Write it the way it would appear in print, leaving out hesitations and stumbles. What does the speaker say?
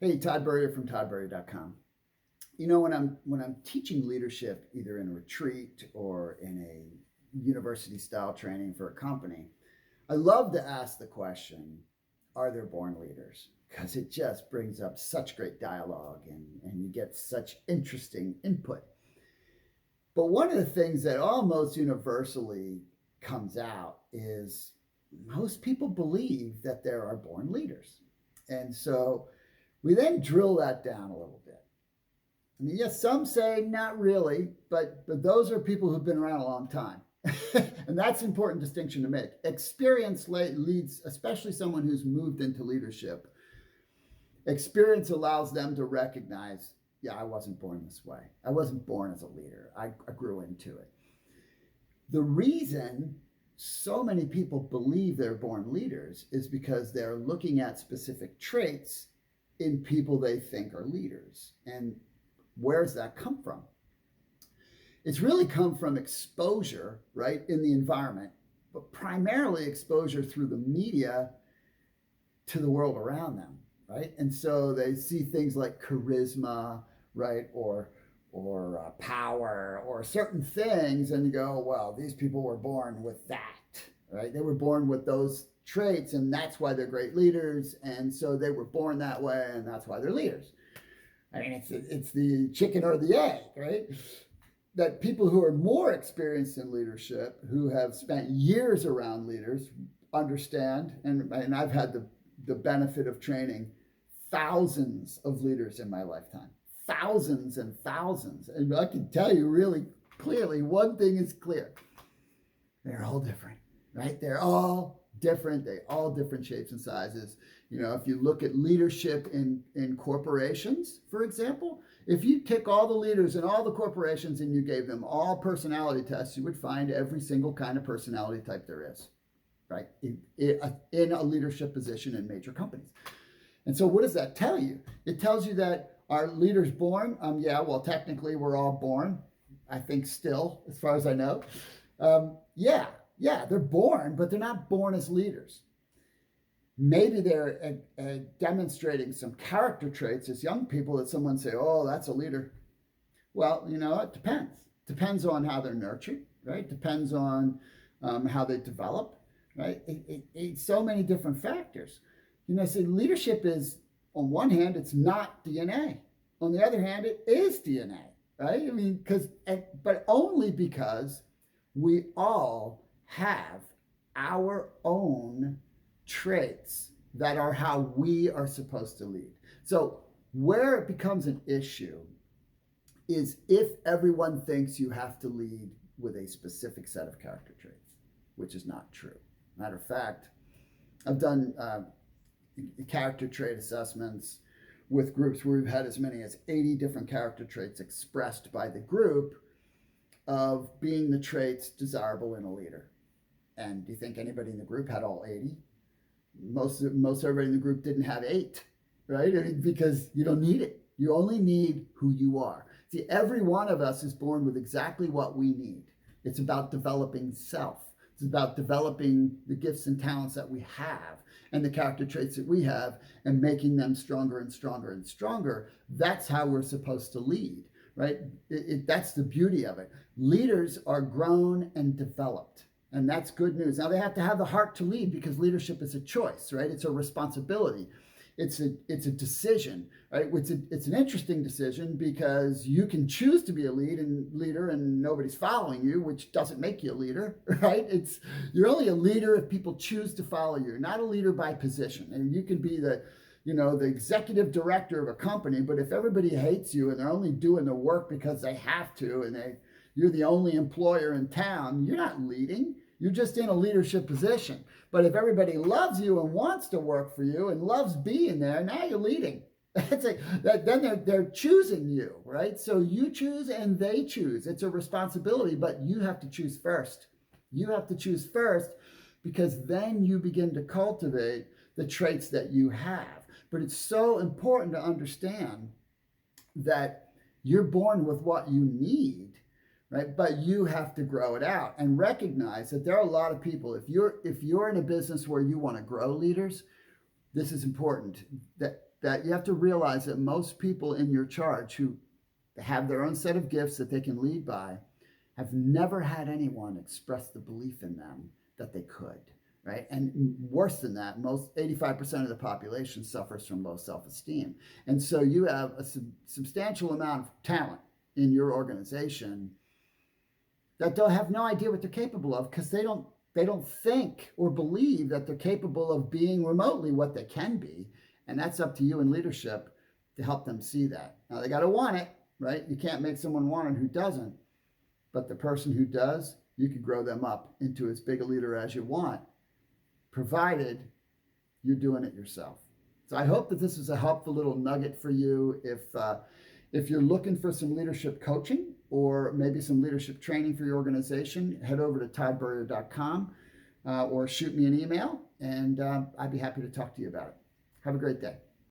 Hey, tburrier from tburrier.com. When I'm teaching leadership, either in a retreat or in a university style training for a company, I love to ask the question, are there born leaders? Because it just brings up such great dialogue and you get such interesting input. But one of the things that almost universally comes out is most people believe that there are born leaders. And so we then drill that down a little bit. I mean, yes, some say not really, but those are people who've been around a long time. And that's an important distinction to make. Experience leads, especially someone who's moved into leadership, experience allows them to recognize, yeah, I wasn't born this way. I wasn't born as a leader. I grew into it. The reason so many people believe they're born leaders is because they're looking at specific traits in people they think are leaders. And where's that come from? It's really come from exposure, right, in the environment, but primarily exposure through the media to the world around them, right? And so they see things like charisma, right, or power or certain things, and you go, well, these people were born with that, right? They were born with those traits, and that's why they're great leaders, and so they were born that way, and that's why they're leaders. I mean, it's the chicken or the egg, right? That people who are more experienced in leadership, who have spent years around leaders, understand, and I've had the benefit of training thousands of leaders in my lifetime, thousands and thousands. And I can tell you really clearly, one thing is clear. They're all different, right? They're all different. They all different shapes and sizes. You know, if you look at leadership in corporations, for example, if you took all the leaders in all the corporations and you gave them all personality tests, you would find every single kind of personality type there is, right? In a leadership position in major companies. And so what does that tell you? It tells you that are leaders born? Yeah, well, technically we're all born, I think still, as far as I know. Yeah, they're born, but they're not born as leaders. Maybe they're demonstrating some character traits as young people that someone say, oh, that's a leader. Well, you know, it depends. Depends on how they're nurtured, right? Depends on how they develop, right? It's so many different factors. You know, so leadership is, on one hand, it's not DNA. On the other hand, it is DNA, right? I mean, but only because we all have our own traits that are how we are supposed to lead. So where it becomes an issue is if everyone thinks you have to lead with a specific set of character traits, which is not true. Matter of fact, I've done character trait assessments with groups where we've had as many as 80 different character traits expressed by the group of being the traits desirable in a leader. And do you think anybody in the group had all 80? Most everybody in the group didn't have 8, right? I mean, because you don't need it. You only need who you are. See, every one of us is born with exactly what we need. It's about developing self. It's about developing the gifts and talents that we have and the character traits that we have and making them stronger and stronger and stronger. That's how we're supposed to lead, right? That's the beauty of it. Leaders are grown and developed. And that's good news. Now, they have to have the heart to lead because leadership is a choice, right? It's a responsibility. It's a decision, right? It's an interesting decision because you can choose to be a leader and nobody's following you, which doesn't make you a leader, right? You're only a leader if people choose to follow you. You're not a leader by position. And you can be the executive director of a company, but if everybody hates you and they're only doing the work because they have to and you're the only employer in town, you're not leading. You're just in a leadership position. But if everybody loves you and wants to work for you and loves being there, now you're leading. Then they're choosing you, right? So you choose and they choose. It's a responsibility, but you have to choose first. You have to choose first because then you begin to cultivate the traits that you have. But it's so important to understand that you're born with what you need, right? But you have to grow it out and recognize that there are a lot of people. If you're in a business where you want to grow leaders, this is important, that that you have to realize that most people in your charge who have their own set of gifts that they can lead by have never had anyone express the belief in them that they could, right? And worse than that, most 85% of the population suffers from low self-esteem. And so you have a substantial amount of talent in your organization that don't have no idea what they're capable of because they don't think or believe that they're capable of being remotely what they can be. And that's up to you in leadership to help them see that. Now they got to want it, right? You can't make someone want it who doesn't. But the person who does, you can grow them up into as big a leader as you want, provided you're doing it yourself. So I hope that this is a helpful little nugget for you. If you're looking for some leadership coaching or maybe some leadership training for your organization, head over to tburrier.com or shoot me an email, and I'd be happy to talk to you about it. Have a great day.